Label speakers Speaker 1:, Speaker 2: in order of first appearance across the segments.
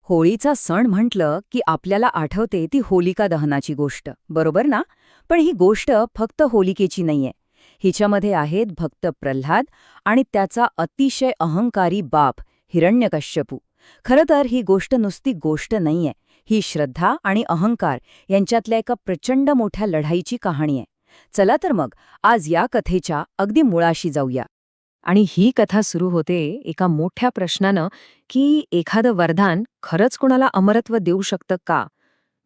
Speaker 1: होळीचा सण म्हटलं की आपल्याला आठवते ती होलिका दहनाची गोष्ट, बरोबर ना? पण ही गोष्ट फक्त होलिकेची नाहीये. हिच्यामध्ये आहेत भक्त प्रल्हाद आणि त्याचा अतिशय अहंकारी बाप हिरण्यकश्यपू. खरं तर ही गोष्ट नुसती गोष्ट नाहीये. ही श्रद्धा आणि अहंकार यांच्यातल्या एका प्रचंड मोठ्या लढाईची कहाणी आहे. चला तर मग आज या कथेच्या अगदी मुळाशी जाऊया. आणि ही कथा सुरू होते एका मोठ्या प्रश्नानं, की एखादं वरदान खरंच कोणाला अमरत्व देऊ शकतं का?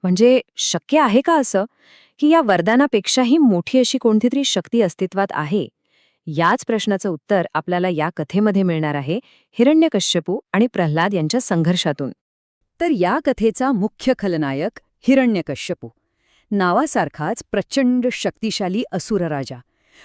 Speaker 1: म्हणजे शक्य आहे का असं, की या वरदानापेक्षाही मोठी अशी कोणतीतरी शक्ती अस्तित्वात आहे? याच प्रश्नाचं उत्तर आपल्याला या कथेमध्ये मिळणार आहे हिरण्यकश्यपू आणि प्रल्हाद यांच्या संघर्षातून. तर या कथेचा मुख्य खलनायक हिरण्यकश्यपू. नावासारखाच प्रचंड शक्तिशाली असुरराजा.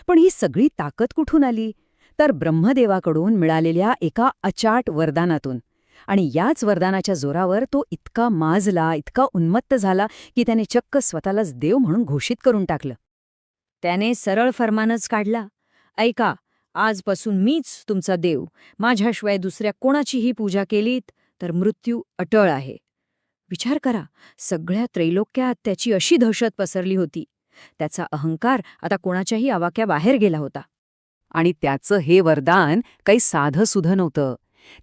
Speaker 1: पण ही सगळी ताकद कुठून आली? तर ब्रह्मदेवाकडून मिळालेल्या एका अचाट वरदानातून. आणि याच वरदानाच्या जोरावर तो इतका माजला, इतका उन्मत्त झाला की त्याने चक्क स्वतःलाच देव म्हणून घोषित करून टाकलं. त्याने सरळ फरमानच काढला, ऐका, आजपासून मीच तुमचा देव. माझ्याशिवाय दुसऱ्या कोणाचीही पूजा केलीत तर मृत्यू अटळ आहे. विचार करा, सगळ्या त्रैलोक्यात त्याची अशी दहशत पसरली होती. त्याचा अहंकार आता कोणाच्याही आवाक्याबाहेर गेला होता. आणि त्याचं हे वरदान काही साधंसुधं नव्हतं.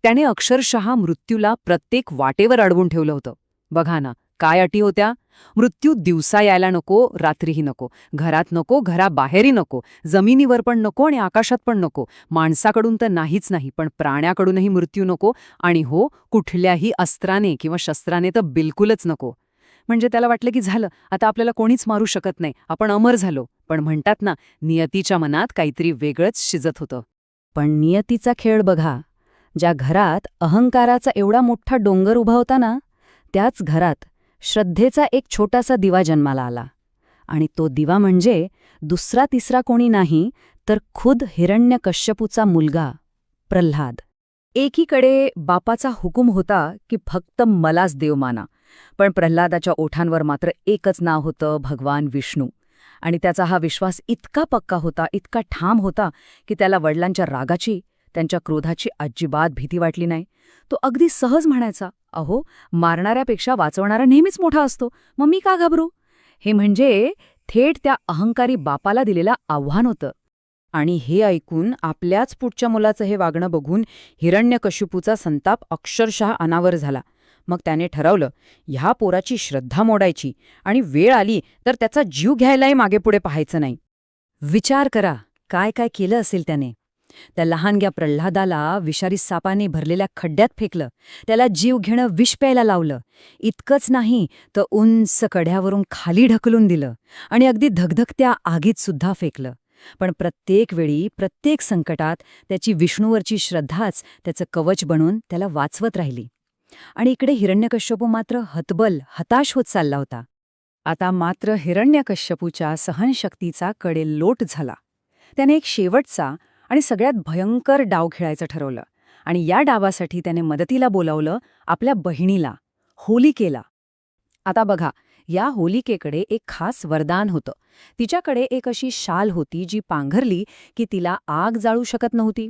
Speaker 1: त्याने अक्षरशः मृत्यूला प्रत्येक वाटेवर अडवून ठेवलं होतं. बघा ना, काय अटी होत्या? मृत्यू दिवसा यायला नको, रात्रीही नको, घरात नको, घराबाहेरही नको, जमिनीवर पण नको आणि आकाशात पण नको, माणसाकडून तर नाहीच नाही, पण प्राण्याकडूनही मृत्यू नको, आणि हो, कुठल्याही अस्त्राने किंवा शस्त्राने तर बिलकुलच नको. म्हणजे त्याला वाटलं की झालं, आता आपल्याला कोणीच मारू शकत नाही, आपण अमर झालो. पण म्हणतात ना, नियतीच्या मनात काहीतरी वेगळंच शिजत होतं. पण नियतीचा खेळ बघा. ज्या घरात अहंकाराचा एवढा मोठा डोंगर उभा होता ना, त्याच घरात श्रद्धेचा एक छोटासा दिवा जन्माला आला. आणि तो दिवा म्हणजे दुसरा तिसरा कोणी नाही, तर खुद हिरण्यकश्यपूचा मुलगा प्रल्हाद. एकीकडे बापाचा हुकूम होता की फक्त मलाच देव माना, पण प्रल्हादाच्या ओठांवर मात्र एकच नाव होतं, भगवान विष्णू. आणि त्याचा हा विश्वास इतका पक्का होता, इतका ठाम होता, की त्याला वडिलांच्या रागाची, त्यांच्या क्रोधाची अजिबात भीती वाटली नाही. तो अगदी सहज म्हणायचा, अहो, मारणाऱ्यापेक्षा वाचवणारा नेहमीच मोठा असतो, मग मी का घाबरू? हे म्हणजे थेट त्या अहंकारी बापाला दिलेलं आव्हान होतं. आणि हे ऐकून, आपल्याच पुढच्या मुलाचं हे वागणं बघून हिरण्यकशिपूचा संताप अक्षरशः अनावर झाला. मग त्याने ठरवलं, ह्या पोराची श्रद्धा मोडायची, आणि वेळ आली तर त्याचा जीव घ्यायलाही मागेपुढे पाहायचं नाही. विचार करा, काय काय केलं असेल त्याने. त्या लहानग्या प्रल्हादाला विषारी सापाने भरलेल्या खड्ड्यात फेकलं, त्याला जीव घेणं विष प्यायला लावलं. इतकंच नाही तर उंच कड्यावरून खाली ढकलून दिलं आणि अगदी धगधगत्या आगीत सुद्धा फेकलं. पण प्रत्येक वेळी, प्रत्येक संकटात त्याची विष्णूवरची श्रद्धाच त्याचं कवच बनून त्याला वाचवत राहिली. आणि इकडे हिरण्यकश्यपू मात्र हतबल, हताश होत चालला होता. आता मात्र हिरण्यकश्यपूच्या सहनशक्तीचा कडेलोट झाला. त्याने एक शेवटचा आणि सगळ्यात भयंकर डाव खेळायचं ठरवलं. आणि या डावासाठी त्याने मदतीला बोलावलं आपल्या बहिणीला, होलिकेला. आता बघा, या होलिकेकडे एक खास वरदान होतं. तिच्याकडे एक अशी शाल होती जी पांघरली की तिला आग जाळू शकत नव्हती.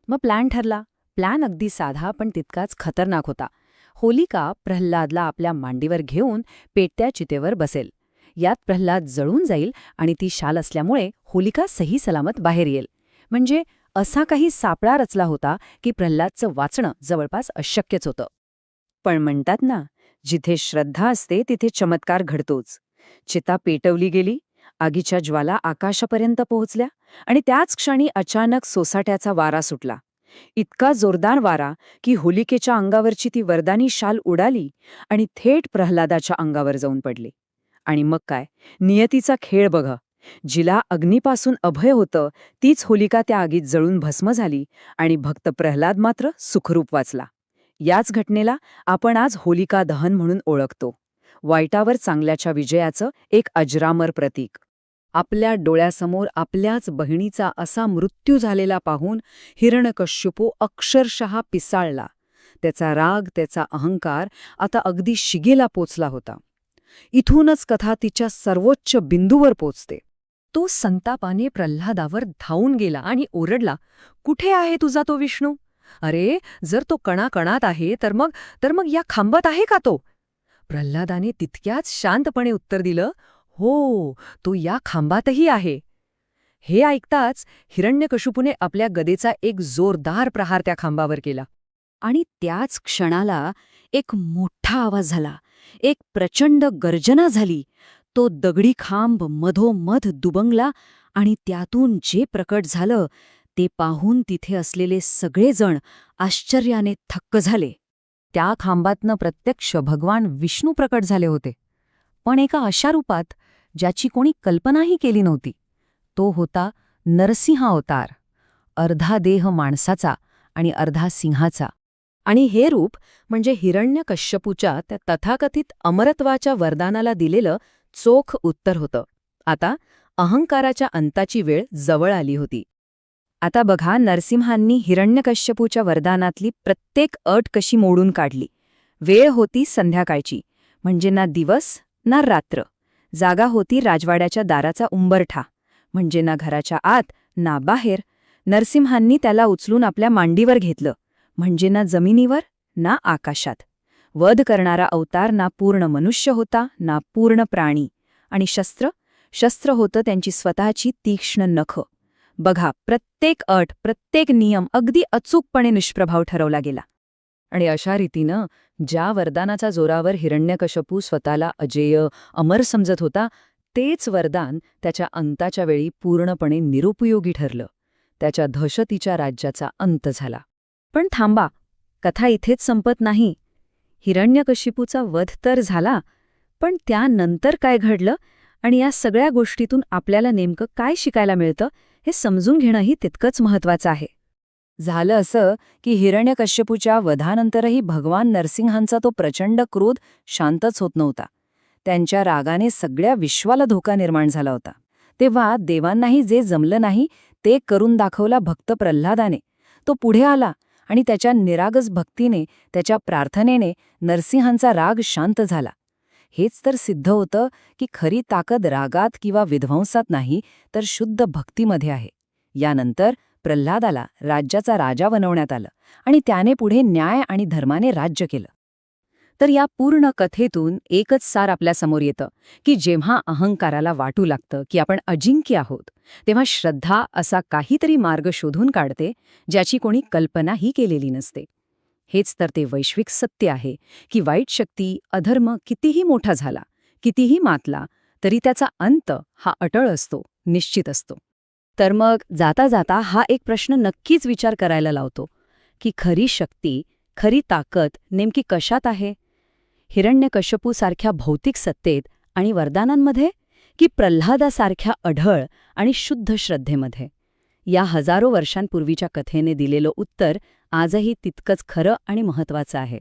Speaker 1: मग प्लॅन ठरला. प्लॅन अगदी साधा पण तितकाच खतरनाक होता. होलिका प्रल्हादला आपल्या मांडीवर घेऊन पेटत्या चितेवर बसेल. यात प्रल्हाद जळून जाईल आणि ती शाल असल्यामुळे होलिका सही सलामत बाहेर येईल. म्हणजे असा काही सापळा रचला होता की प्रल्हादचं वाचणं जवळपास अशक्यच होतं. पण म्हणतात ना, जिथे श्रद्धा असते तिथे चमत्कार घडतोच. चिता पेटवली गेली, आगीच्या ज्वाला आकाशापर्यंत पोहोचल्या, आणि त्याच क्षणी अचानक सोसाट्याचा वारा सुटला. इतका जोरदार वारा की होलिकेच्या अंगावरची ती वरदानी शाल उडाली आणि थेट प्रल्हादाच्या अंगावर जाऊन पडली. आणि मग काय, नियतीचा खेळ बघा. जिला अग्नीपासून अभय होतं तीच होलिका त्या आगीत जळून भस्म झाली, आणि भक्त प्रल्हाद मात्र सुखरूप वाचला. याच घटनेला आपण आज होलिका दहन म्हणून ओळखतो. वाईटावर चांगल्याच्या विजयाचं एक अजरामर प्रतीक. आपल्या डोळ्यासमोर आपल्याच बहिणीचा असा मृत्यू झालेला पाहून हिरण्यकश्यपू अक्षरशः पिसाळला. त्याचा राग, त्याचा अहंकार आता अगदी शिगेला पोचला होता. इथूनच कथा तिच्या सर्वोच्च बिंदूवर पोचते. तो संतापाने प्रल्हादावर धावून गेला आणि ओरडला, कुठे आहे तुझा तो विष्णू? अरे, जर तो कणाकणात आहे तर मग या खांबात आहे का तो? प्रल्हादाने तितक्याच शांतपणे उत्तर दिलं, हो, तो या खांबातही आहे. हे ऐकताच हिरण्यकशिपूने आपल्या गदेचा एक जोरदार प्रहार त्या खांबावर केला. आणि त्याच क्षणाला एक मोठा आवाज झाला. एक प्रचंड गर्जना झाली. तो दगडी खांब मधोमध दुबंगला आणि त्यातून जे प्रकट झालं ते पाहून तिथे असलेले सगळेजण आश्चर्याने थक्क झाले. त्या खांबातनं प्रत्यक्ष भगवान विष्णू प्रकट झाले होते, पण एका अशा रूपात ज्याची कोणी कल्पनाही केली नव्हती. तो होता नरसिंह अवतार, अर्धा देह माणसाचा आणि अर्धा सिंहाचा. आणि हे रूप म्हणजे हिरण्यकश्यपूच्या त्या तथाकथित अमरत्वाच्या वरदानाला दिलेलं चोख उत्तर होतं. आता अहंकाराच्या अंताची वेळ जवळ आली होती. आता बघा, नरसिंहांनी हिरण्यकश्यपूच्या वरदानातली प्रत्येक अट कशी मोडून काढली. वेळ होती संध्याकाळची, म्हणजे ना दिवस ना रात्र. जागा होती राजवाड्याच्या दाराचा उंबरठा, म्हणजे ना घराच्या आत ना बाहेर. नरसिंहांनी त्याला उचलून आपल्या मांडीवर घेतलं, म्हणजे ना जमिनीवर ना आकाशात. वध करणारा अवतार ना पूर्ण मनुष्य होता ना पूर्ण प्राणी. आणि शस्त्र होतं त्यांची स्वतःची तीक्ष्ण नखं. बघा, प्रत्येक अट, प्रत्येक नियम अगदी अचूकपणे निष्प्रभाव ठरवला गेला. आणि अशा रीतीनं ज्या वरदानाच्या जोरावर हिरण्यकशिपू स्वतःला अजेय, अमर समजत होता, तेच वरदान त्याच्या अंताच्या वेळी पूर्णपणे निरुपयोगी ठरलं. त्याच्या दहशतीच्या राज्याचा अंत झाला. पण थांबा, कथा इथेच संपत नाही. हिरण्यकशिपूचा वध तर झाला, पण त्यानंतर काय घडलं आणि या सगळ्या गोष्टीतून आपल्याला नेमकं काय शिकायला मिळतं हे समजून घेणंही तितकंच महत्वाचं आहे. झालं असं की हिरण्यकश्यपूच्या वधानंतरही भगवान नरसिंहांचा तो प्रचंड क्रोध शांतच होत नव्हता. त्यांच्या रागाने सगळ्या विश्वाला धोका निर्माण झाला होता. तेव्हा देवांनाही जे जमलं नाही ते करून दाखवला भक्त प्रल्हादाने. तो पुढे आला आणि त्याच्या निरागस भक्तीने, त्याच्या प्रार्थनेने नरसिंहांचा राग शांत झाला. हेच तर सिद्ध होतं की खरी ताकद रागात किंवा विध्वंसात नाही, तर शुद्ध भक्तीमध्ये आहे. यानंतर प्रल्हादाला राज्याचा राजा बनवण्यात आलं आणि त्याने पुढे न्याय आणि धर्माने राज्य केलं. तर या पूर्ण कथेतून एकच सार आपल्यासमोर येतं की जेव्हा अहंकाराला वाटू लागतं की आपण अजिंक्य आहोत, तेव्हा श्रद्धा असा काहीतरी मार्ग शोधून काढते ज्याची कोणी कल्पनाही केलेली नसते. हेच तर ते वैश्विक सत्य आहे की वाईट शक्ती, अधर्म कितीही मोठा झाला, कितीही मातला, तरी त्याचा अंत हा अटळ असतो, निश्चित असतो. तर मग जाता जाता हा एक प्रश्न नक्कीच विचार करायला लावतो की खरी शक्ती, खरी ताकद नेमकी कशात आहे? हिरण्यकशिपूसारख्या भौतिक सत्तेत आणि वरदानांमध्ये, की प्रल्हादासारख्या अढळ आणि शुद्ध श्रद्धेमध्ये? या हजारो वर्षांपूर्वीच्या कथेने दिलेलं उत्तर आजही तितकंच खरं आणि महत्वाचं आहे.